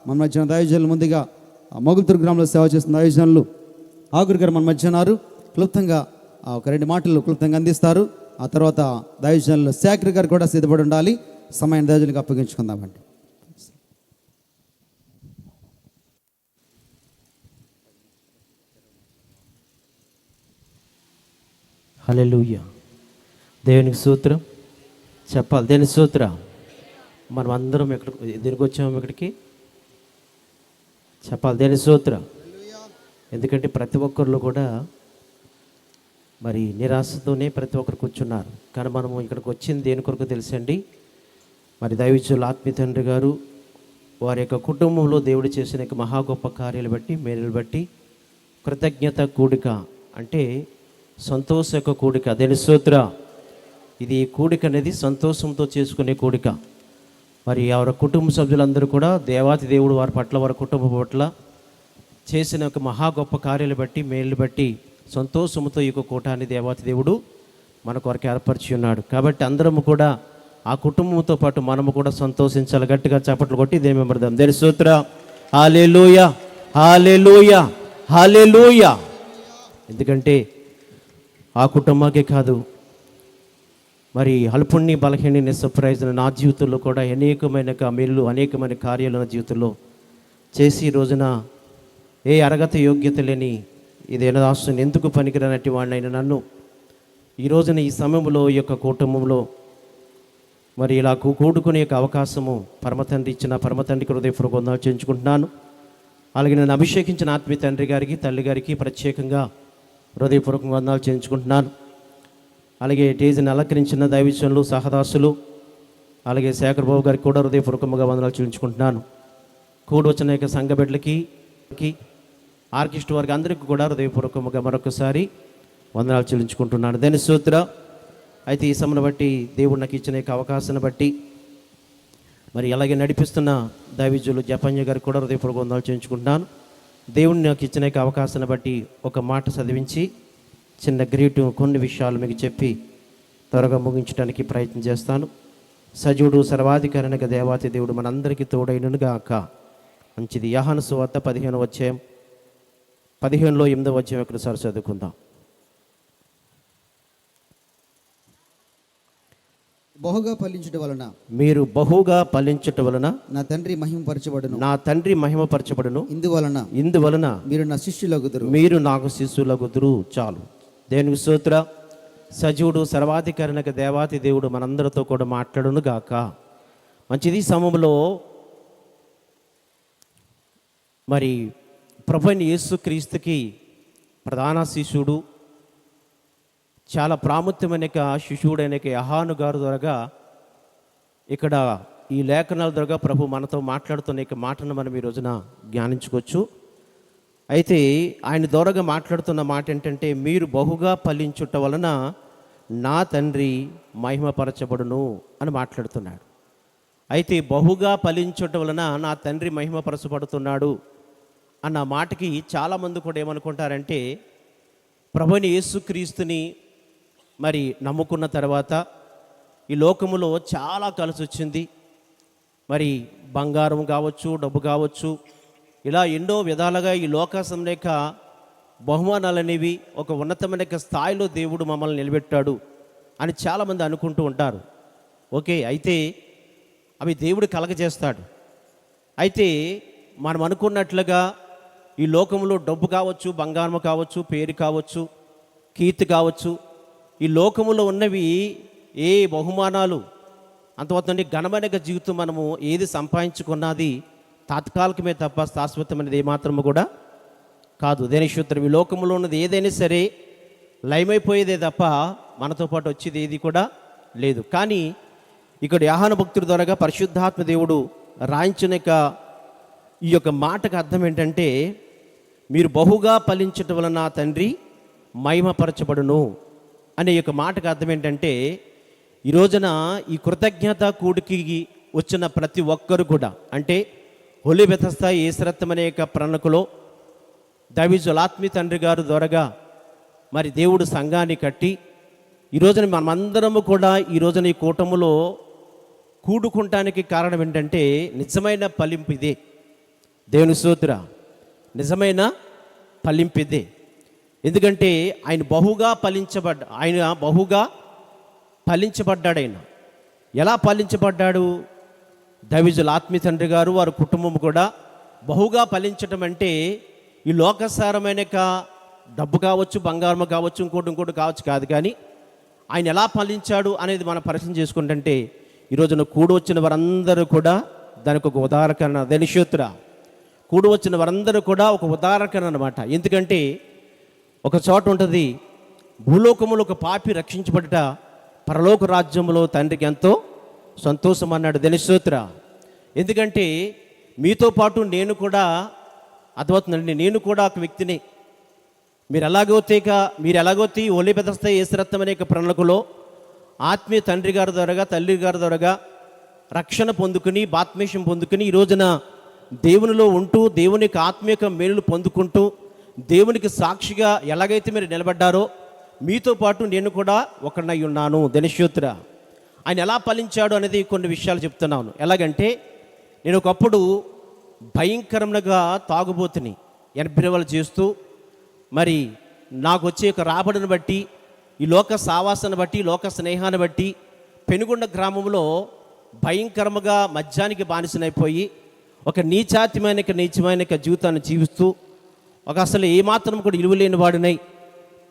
మన మధ్యన దైవజనులు ముందుగా మొగుల్తూరు గ్రామంలో సేవ చేస్తున్న దైవజనులు ఆగురు గారు మన మధ్య ఉన్నారు. క్లుప్తంగా ఒక 2 మాటలు క్లుప్తంగా అందిస్తారు. ఆ తర్వాత దైవజనులు శేఖర్ గారు కూడా సిద్ధపడి ఉండాలి. సమయాన్ని దైవజనులకు అప్పగించుకుందామండి. హల్లెలూయా. దేవునికి స్తోత్రం చెప్పాలి. దేవునికి స్తోత్రం. మనం అందరం దేనికి వచ్చాము? ఇక్కడికి చెప్పాలి. దేవునికి స్తోత్రం. ఎందుకంటే ప్రతి ఒక్కరిలో కూడా మరి నిరాశతోనే ప్రతి ఒక్కరు కూర్చున్నారు. కానీ మనము ఇక్కడికి వచ్చింది దేని కొరకు తెలుసండి? మరి దైవజనులు ఆత్మీయ తండ్రి గారు వారి యొక్క కుటుంబంలో దేవుడు చేసిన మహా గొప్ప కార్యాలు బట్టి, మేలులు బట్టి కృతజ్ఞత కూడిక, అంటే సంతోష యొక్క కూడిక. దేవుని స్తోత్రం. ఇది కూడిక అనేది సంతోషంతో చేసుకునే కూడిక. మరి ఎవరి కుటుంబ సభ్యులందరూ కూడా దేవాతి దేవుడు వారి పట్ల, వారి కుటుంబం పట్ల చేసిన ఒక మహా గొప్ప కార్యాలు బట్టి, మేలు బట్టి సంతోషంతో ఈ కూటాన్ని దేవాతి దేవుడు మన కొరకు ఏర్పరిచి ఉన్నాడు. కాబట్టి అందరము కూడా ఆ కుటుంబంతో పాటు మనము కూడా సంతోషించాలి. గట్టిగా చప్పట్లు కొట్టి దేవుని మెంబర్దాం. దేవుని స్తోత్రం. హల్లెలూయా, హల్లెలూయా, హల్లెలూయా. ఎందుకంటే ఆ కుటుంబాకే కాదు, మరి అల్పుణ్ణి బలహీని నిస్సప్రైజ్ని నా జీవితంలో కూడా అనేకమైన మేలు, అనేకమైన కార్యాలు నా జీవితంలో చేసి ఈ రోజున ఏ అర్హత యోగ్యత లేని ఇదేనా దాసుని ఎందుకు పనికిరానట్టి వాడినైనా నన్ను ఈ రోజున ఈ సమయంలో ఈ యొక్క కుటుంబంలో మరి ఇలా కూడుకునే యొక్క అవకాశము పరమతండ్రి ఇచ్చిన పరమతండ్రికి హృదయపూర్వక వందనాలు చెల్లించుకుంటున్నాను. అలాగే నన్ను అభిషేకించిన ఆత్మీయ తండ్రి గారికి, తల్లి గారికి ప్రత్యేకంగా హృదయపూర్వక వందనాలు చెల్లించుకుంటున్నాను. అలాగే టేజీని అలంకరించిన దైవజనులు, సహదాసులు, అలాగే శేఖర్ బాబు గారికి కూడా హృదయపూర్వకంగా వందనాలు చెల్లించుకుంటున్నాను. కూడి వచ్చిన యొక్క సంఘ బిడ్డలకి, ఆర్కెస్ట్రా వారికి అందరికీ కూడా హృదయపూర్వకంగా మరొకసారి వందనాలు చెల్లించుకుంటున్నాను. దేని స్తోత్రం. అయితే ఈ సమయాన్ని బట్టి దేవుడు నాకు ఇచ్చిన యొక్క అవకాశాన్ని బట్టి మరి అలాగే నడిపిస్తున్న దైవజనులు జపన్య గారికి కూడా హృదయపూర్వక వందనాలు చెల్లించుకుంటున్నాను. దేవుడిని నాకు ఇచ్చిన యొక్క అవకాశాన్ని బట్టి ఒక మాట చదివించి చిన్న గ్రీటు కొన్ని విషయాలు మీకు చెప్పి త్వరగా ముగించడానికి ప్రయత్నం చేస్తాను. సజీవుడు సర్వాధికారిణక దేవాతి దేవుడు మనందరికీ తోడైనను గాక. మంచిది. యోహాను సువార్త 15వ అధ్యాయం 15లో 8వ అధ్యాయం ఒకసారి చదువుకుందాం. బహుగా ఫలించుట వలన మీరు బహుగా ఫలించుట వలన నా తండ్రి మహిమపరచబడును, నా తండ్రి మహిమపరచబడును. ఇందువలన మీరు నా శిష్యులగుదురు, మీరు నాకు శిష్యులగుదురు. చాలు. దేవునికి స్తోత్రం. సజీవుడు సర్వాధికారిణక దేవాతి దేవుడు మనందరితో కూడా మాట్లాడును గాక. మంచిది. సమయంలో మరి ప్రభువైన యేసుక్రీస్తుకి ప్రధాన శిష్యుడు, చాలా ప్రాముఖ్యమైన శిష్యుడైన యోహాను గారు ద్వారా ఇక్కడ ఈ లేఖనాల ద్వారా ప్రభు మనతో మాట్లాడుతున్న మాటను మనం ఈ రోజున జ్ఞానించుకోవచ్చు. అయితే ఆయన ద్వారాగా మాట్లాడుతున్న మాట ఏంటంటే, మీరు బహుగా ఫలించుట వలన నా తండ్రి మహిమపరచబడును అని మాట్లాడుతున్నాడు. అయితే బహుగా ఫలించుట వలన నా తండ్రి మహిమపరచబడుతున్నాడు అన్న మాటకి చాలామంది కూడా ఏమనుకుంటారంటే, ప్రభువైన యేసుక్రీస్తుని మరి నమ్ముకున్న తర్వాత ఈ లోకములో చాలా కలిసి వచ్చింది. మరి బంగారం కావచ్చు, డబ్బు కావచ్చు, ఇలా ఎన్నో విధాలుగా ఈ లోకాసం లేక బహుమానాలు అనేవి ఒక ఉన్నతమైన స్థాయిలో దేవుడు మమ్మల్ని నిలబెట్టాడు అని చాలామంది అనుకుంటూ ఉంటారు. ఓకే, అయితే అవి దేవుడు కలగజేస్తాడు. అయితే మనం అనుకున్నట్లుగా ఈ లోకంలో డబ్బు కావచ్చు, బంగారం కావచ్చు, పేరు కావచ్చు, కీర్తి కావచ్చు, ఈ లోకములో ఉన్నవి ఏ బహుమానాలు అంతవద్దండి ఘనమైన జీవితం మనము ఏది సంపాదించుకున్నది తాత్కాలికమే తప్ప శాశ్వతమైనది ఏమాత్రము కూడా కాదు. దేని సూత్రం. ఈ లోకంలో ఉన్నది ఏదైనా సరే లయమైపోయేదే తప్ప మనతో పాటు వచ్చేది ఏది కూడా లేదు. కానీ ఇక్కడ యోహాను భక్తుడి ద్వారా పరిశుద్ధాత్మ దేవుడు రాయించిన ఈ యొక్క మాటకు అర్థం ఏంటంటే, మీరు బహుగా ఫలించటం వలన నా తండ్రి మహిమపరచబడును అనే యొక్క మాటకు అర్థం ఏంటంటే, ఈ రోజున ఈ కృతజ్ఞత కూడికి వచ్చిన ప్రతి ఒక్కరు కూడా, అంటే హోలీ బెతస్త యేసరత్నం అనే యొక్క ప్రణకులో దైవజనులు ఆత్మీయ తండ్రి గారు ద్వారాగా మరి దేవుడు సంఘాన్ని కట్టి ఈ రోజున మనమందరము కూడా ఈ రోజున ఈ కూటములో కూడుకుంటానికి కారణం ఏంటంటే, నిజమైన ఫలింపు ఇదే. దేవుని స్తోత్ర. నిజమైన ఫలింపు ఇదే. ఎందుకంటే ఆయన బహుగా ఫలించబడ్డాడు. ఆయన ఎలా ఫలించబడ్డాడు? దైవజనుల ఆత్మీయ తండ్రి గారు వారి కుటుంబం కూడా బహుగా ఫలించటం అంటే ఈ లోకసారమైన డబ్బు కావచ్చు, బంగారం కావచ్చు, ఇంకోటి కావచ్చు కాదు. కానీ ఆయన ఎలా ఫలించాడు అనేది మనం పరిశీలన చేసుకుంటుంటే ఈరోజున కూడి వచ్చిన వారందరూ కూడా దానికి ఒక ఉదాహరణ. ధనిషోత్ర కూడి వచ్చిన వారందరూ కూడా ఒక ఉదాహరణ అనమాట. ఎందుకంటే ఒక చోట ఉంటుంది, భూలోకములో ఒక పాపి రక్షించబడట పరలోక రాజ్యంలో తండ్రికి ఎంతో సంతోషం అన్నాడు. ధనిషోత్ర. ఎందుకంటే మీతో పాటు నేను కూడా అర్థమవుతుందండి, నేను కూడా ఒక వ్యక్తిని. మీరు ఎలాగోతే ఒలి పెదస్తే ఏసురత్నం అనే ప్రణాళికలో ఆత్మీయ తండ్రి గారి ద్వారాగా, తల్లి గారి ద్వారాగా రక్షణ పొందుకుని, బాత్మీషం పొందుకుని, ఈ రోజున దేవునిలో ఉంటూ దేవునికి ఆత్మీయ మేలులు పొందుకుంటూ దేవునికి సాక్షిగా ఎలాగైతే మీరు నిలబడ్డారో మీతో పాటు నేను కూడా ఒకనై ఉన్నాను. ధనిషోత్ర. ఆయన ఎలా ఫలించాడు అనేది కొన్ని విషయాలు చెప్తున్నాను. ఎలాగంటే నేను ఒకప్పుడు భయంకరంగా తాగుబోతుని, ఎనభై చేస్తూ, మరి నాకు వచ్చే ఒక రాబడిని బట్టి, ఈ లోక సావాసాన్ని బట్టి, లోక స్నేహాన్ని బట్టి పెనుగొండ గ్రామంలో భయంకరంగా మద్యానికి బానిసనైపోయి ఒక నీచమైన జీవితాన్ని జీవిస్తూ ఒక అసలు ఏమాత్రం కూడా ఇలువలేని వాడినై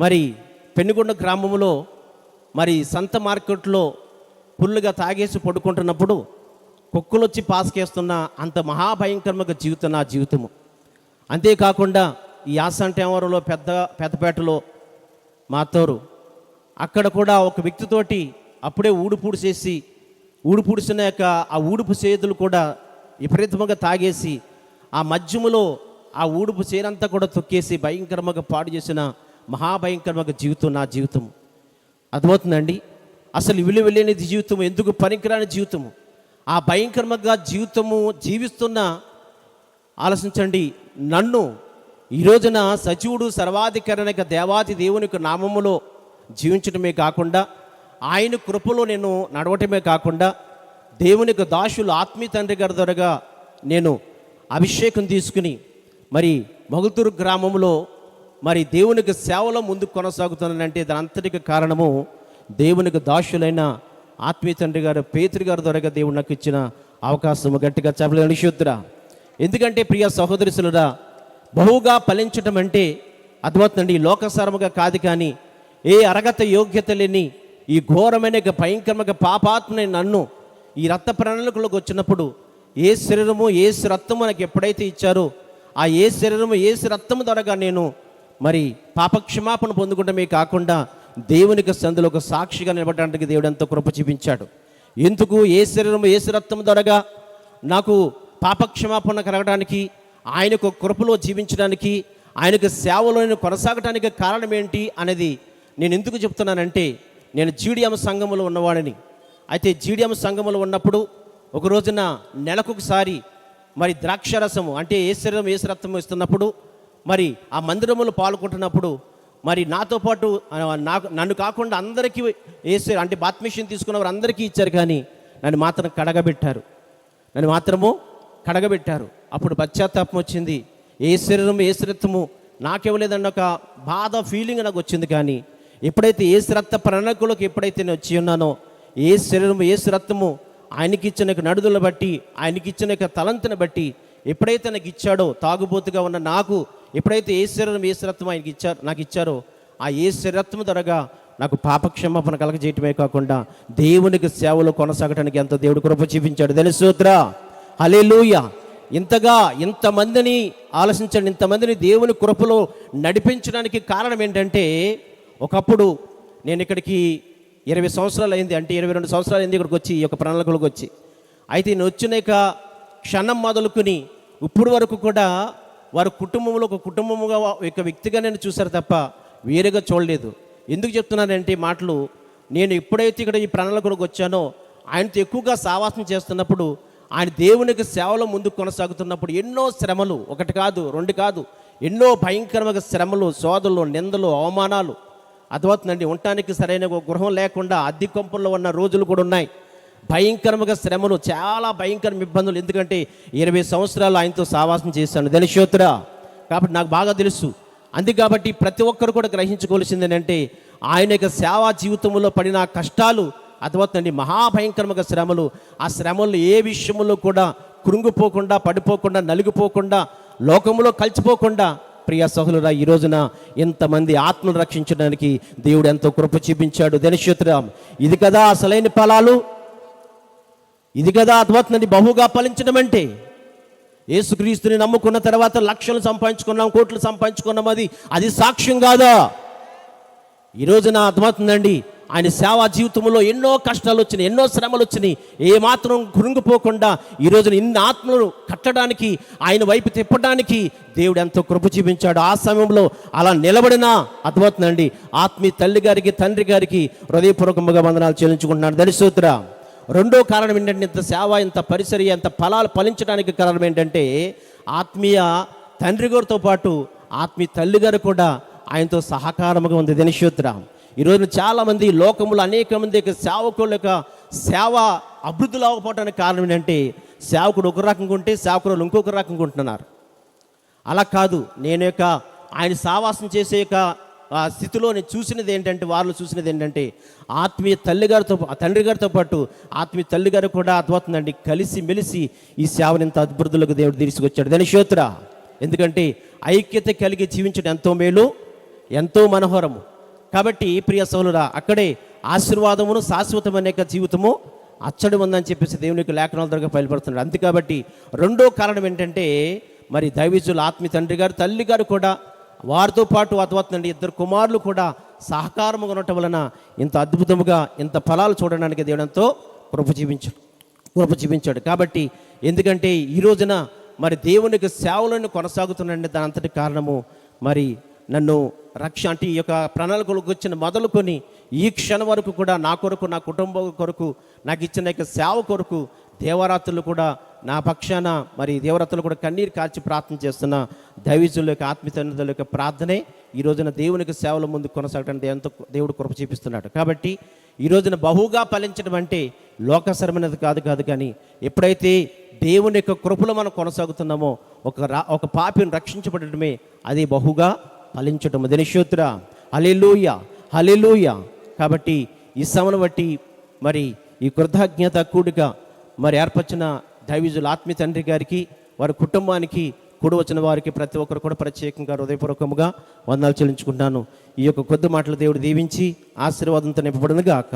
మరి పెనుగొండ గ్రామంలో మరి సంత మార్కెట్లో ఫుల్లుగా తాగేసి పడుకుంటున్నప్పుడు కుక్కలు వచ్చి పాసుకేస్తున్న అంత మహాభయంకరమైన జీవితం నా జీవితము. అంతేకాకుండా ఈ యాసంటేవరంలో పెద్దపేటలో మా తోరు అక్కడ కూడా ఒక వ్యక్తితోటి అప్పుడే ఊడిపూడిసిన ఆ ఊడుపు చేతులు కూడా విపరీతంగా తాగేసి ఆ మధ్యములో ఆ ఊడుపు చేనంతా కూడా తొక్కేసి భయంకరంగా పాడు చేసిన మహాభయంకరమైన జీవితం నా జీవితం. అర్థమవుతుందండి? అసలు విలువలేని జీవితం, ఎందుకు పనికిరాని జీవితము, ఆ భయంకరంగా జీవితము జీవిస్తున్న ఆలోచించండి. నన్ను ఈ రోజున సజీవుడు సర్వాధికారిక దేవాది దేవుని నామములో జీవించడమే కాకుండా, ఆయన కృపలో నేను నడవటమే కాకుండా, దేవునికి దాసులు ఆత్మీయ తండ్రి గారి ద్వారాగా నేను అభిషేకం తీసుకుని మరి మొగల్తూరు గ్రామంలో మరి దేవునికి సేవలో ముందుకు కొనసాగుతున్నానంటే దాని అంతటికి కారణము దేవునికి దాసులైన ఆత్మీయ తండ్రి గారు పేతురు గారి ద్వారాగా దేవుడు నాకు ఇచ్చిన అవకాశము. గట్టిగా చెప్పలేని శుద్ధుర. ఎందుకంటే ప్రియ సహోదరులురా, బహుగా ఫలించటం అంటే అర్థమవుతుందండి, ఈ లోకసారముగా కాదు, కానీ ఏ అర్హత యోగ్యత లేని ఈ ఘోరమైన భయంకరమైన పాపాత్మని నన్ను ఈ రక్త ప్రణాళికలోకి వచ్చినప్పుడు ఏ శరీరము ఏసు రక్తము నాకు ఎప్పుడైతే ఇచ్చారో ఆ ఏ శరీరము ఏసు రక్తము ద్వారాగా నేను మరి పాపక్షమాపణ పొందుకుంటమే కాకుండా దేవునికి సందులో ఒక సాక్షిగా నిలబడడానికి దేవుడు ఎంతో కృప చూపించాడు. ఎందుకు? ఏ శరీరము ఏసు రక్తము ద్వారాగా నాకు పాపక్షమాపణ కలగడానికి, ఆయనకు కృపలో జీవించడానికి, ఆయనకు సేవలో కొనసాగడానికి కారణం ఏంటి అనేది నేను ఎందుకు చెప్తున్నానంటే, నేను జీడిఎం సంఘములో ఉన్నవాడిని. అయితే జీడిఎం సంఘములో ఉన్నప్పుడు ఒక రోజున నెలకొకసారి మరి ద్రాక్షరసము అంటే ఏ శరీరం ఏసు రక్తము ఇస్తున్నప్పుడు మరి ఆ మందిరములు పాల్గొంటున్నప్పుడు మరి నాతో పాటు నన్ను కాకుండా అందరికీ ఏసు అంటే బాత్మిషన్ తీసుకున్న వారు అందరికీ ఇచ్చారు, కానీ నన్ను మాత్రం కడగబెట్టారు. అప్పుడు పశ్చాత్తాపం వచ్చింది. ఏ శరీరం ఏసు రక్తము నాకెవ్వలేదన్న ఒక బాధ ఫీలింగ్ నాకు వచ్చింది. కానీ ఎప్పుడైతే ఏసు రక్త ప్రణాళికలోకి ఎప్పుడైతే నేను వచ్చి ఉన్నానో, ఏ శరీరం ఏసు రక్తము ఆయనకి ఇచ్చిన నడుదల బట్టి, ఆయనకి ఇచ్చిన తలంతుని బట్టి ఎప్పుడైతే నాకు ఇచ్చాడో, తాగుబోతుగా ఉన్న నాకు ఎప్పుడైతే ఏ శరీరం ఏసు రక్తం నాకు ఇచ్చారో ఆ ఏ శరీరత్వం ద్వారాగా నాకు పాపక్షమాపణ కలగజేయటమే కాకుండా దేవునికి సేవలో కొనసాగడానికి ఎంతో దేవుడు కృప చూపించాడు. తెలుసుద్రా. హల్లెలూయా. ఇంతమందిని ఆలోచించండి, ఇంతమందిని దేవుని కృపలో నడిపించడానికి కారణం ఏంటంటే, ఒకప్పుడు నేను ఇక్కడికి 20 సంవత్సరాలు అయింది, అంటే 22 సంవత్సరాలు అయింది ఇక్కడికి వచ్చి, ఈ యొక్క ప్రణాళికలోకి వచ్చి. అయితే నేను వచ్చినాక క్షణం మొదలుకుని ఇప్పుడు వరకు కూడా వారి కుటుంబంలో ఒక కుటుంబముగా ఒక వ్యక్తిగా నేను చూశారు తప్ప వేరేగా చూడలేదు. ఎందుకు చెప్తున్నానంటే మాటలు, నేను ఎప్పుడైతే ఇక్కడ ఈ ప్రణాళికలోకి వచ్చానో ఆయనతో ఎక్కువగా సావాసం చేస్తున్నప్పుడు, ఆయన దేవునికి సేవలో ముందుకు కొనసాగుతున్నప్పుడు ఎన్నో శ్రమలు, ఒకటి కాదు రెండు కాదు, ఎన్నో భయంకరమైన శ్రమలు, శోధనలు, నిందలు, అవమానాలు. అర్థమవుతుందండి. ఉండటానికి సరైన ఒక గృహం లేకుండా అద్దె కొంపల్లో ఉన్న రోజులు కూడా ఉన్నాయి. భయంకరముగా శ్రమలు, చాలా భయంకర ఇబ్బందులు. ఎందుకంటే 20 సంవత్సరాలు ఆయనతో సావాసం చేశాను ధనుషోత్రా, కాబట్టి నాకు బాగా తెలుసు. అందుకే కాబట్టి ప్రతి ఒక్కరు కూడా గ్రహించుకోవాల్సింది ఏంటంటే ఆయన యొక్క సేవా జీవితంలో పడిన కష్టాలు అర్థమవుతుందండి, మహాభయంకరముగా శ్రమలు. ఆ శ్రమలు ఏ విషయంలో కూడా కృంగిపోకుండా, పడిపోకుండా, నలిగిపోకుండా, లోకంలో కలిసిపోకుండా ప్రియ సహోదరుడా ఈ రోజున ఎంతమంది ఆత్మను రక్షించడానికి దేవుడు ఎంతో కృప చూపించాడు ధనుషోత్రా. ఇది కదా అసలైన ఫలాలు, ఇది కదా అర్థమవుతుందండి బహుగా ఫలించడం అంటే. యేసుక్రీస్తుని నమ్ముకున్న తర్వాత లక్షలు సంపాదించుకున్నాం, కోట్లు సంపాదించుకున్నాం, అది సాక్ష్యం కాదా? ఈ రోజున అర్థమవుతుందండి ఆయన సేవా జీవితంలో ఎన్నో కష్టాలు వచ్చినాయి, ఎన్నో శ్రమలు వచ్చినాయి. ఏమాత్రం కృంగిపోకుండా ఈ రోజున ఇన్ని ఆత్మలు కట్టడానికి, ఆయన వైపు తిప్పడానికి దేవుడు ఎంతో కృప చూపించాడు. ఆ సమయంలో అలా నిలబడినా అర్థమవుతుందండి ఆత్మీయ తల్లి గారికి, తండ్రి గారికి హృదయపూర్వకంగా వందనాలు చెల్లించుకుంటున్నాను ధనుషోత్రా. రెండో కారణం ఏంటంటే ఇంత సేవ, ఇంత పరిచర్య, ఇంత ఫలాలు ఫలించడానికి కారణం ఏంటంటే ఆత్మీయ తండ్రి గారితో పాటు ఆత్మీయ తల్లి గారు కూడా ఆయనతో సహకారముగా ఉంది ధనుషోత్రా. ఈరోజు చాలామంది లోకములు అనేక మంది సేవకుల యొక్క సేవ అభివృద్ధులు అవ్వకపోవడానికి కారణం ఏంటంటే సేవకుడు ఒక రకంగా ఉంటే సేవకులు ఇంకొక రకంగా ఉంటున్నారు. అలా కాదు, నేను యొక్క ఆయన సావాసం చేసే యొక్క స్థితిలో నేను చూసినది ఏంటంటే, వాళ్ళు చూసినది ఏంటంటే ఆత్మీయ తండ్రి గారితో పాటు ఆత్మీయ తల్లి గారు కూడా అర్థమవుతుందండి కలిసి మెలిసి ఈ సేవను ఇంత అభివృద్ధులకు దేవుడు తీసుకొచ్చాడు ధనుషోత్రా. ఎందుకంటే ఐక్యత కలిగి జీవించడం ఎంతో మేలు, ఎంతో మనోహరము. కాబట్టి ప్రియ సోదరుడా అక్కడే ఆశీర్వాదమును శాశ్వతమైన జీవితము అచ్చడి ఉందని చెప్పేసి దేవుని యొక్క లేఖనాల ద్వారా బయలుపడుతున్నాడు. అంతే కాబట్టి రెండో కారణం ఏంటంటే మరి దైవజనులు ఆత్మీయ తండ్రి గారు, తల్లి గారు కూడా వారితో పాటు అర్థమవుతుందండి ఇద్దరు కుమారులు కూడా సహకారముగా ఉండటం వలన ఇంత అద్భుతముగా ఇంత ఫలాలు చూడడానికి దేవుడు ఎంతో కృప చూపించాడు. కాబట్టి ఎందుకంటే ఈ రోజున మరి దేవునికి సేవలను కొనసాగుతున్నాండి, దాని అంతటి కారణము మరి నన్ను అంటే ఈ యొక్క ప్రణాళికలకు వచ్చిన మొదలుకొని ఈ క్షణం వరకు కూడా నా కొరకు, నా కుటుంబం కొరకు, నాకు ఇచ్చిన యొక్క సేవ కొరకు దేవరాత్రులు కూడా నా పక్షాన మరి దేవరాత్రులు కూడా కన్నీరు కార్చి ప్రార్థన చేస్తున్న దైవజనుల యొక్క ఆత్మీయతల యొక్క ప్రార్థనే ఈ రోజున దేవునికి సేవల ముందు కొనసాగడానికి ఎంతో దేవుడు కృప చూపిస్తున్నాడు. కాబట్టి ఈ రోజున బహుగా ఫలించడం అంటే లోకసరమైనది కాదు కానీ ఎప్పుడైతే దేవుని యొక్క కృపలో మనం కొనసాగుతున్నామో ఒక పాపిని రక్షించబడటమే అది బహుగా ఫలించటం ధనుషోత్రా. హల్లెలూయా, హల్లెలూయా. కాబట్టి ఈ సమను బట్టి మరి ఈ కృతజ్ఞత కూడిక మరి ఏర్పరిచిన దైవజనుల ఆత్మీయ తండ్రి గారికి, వారి కుటుంబానికి, కూడి వచ్చిన వారికి ప్రతి ఒక్కరు కూడా ప్రత్యేకంగా హృదయపూర్వకముగా వందనాలు చెల్లించుకుంటున్నాను. ఈ యొక్క కొద్ది మాటలు దేవుడు దీవించి ఆశీర్వాదంతో నింపబడును గాక.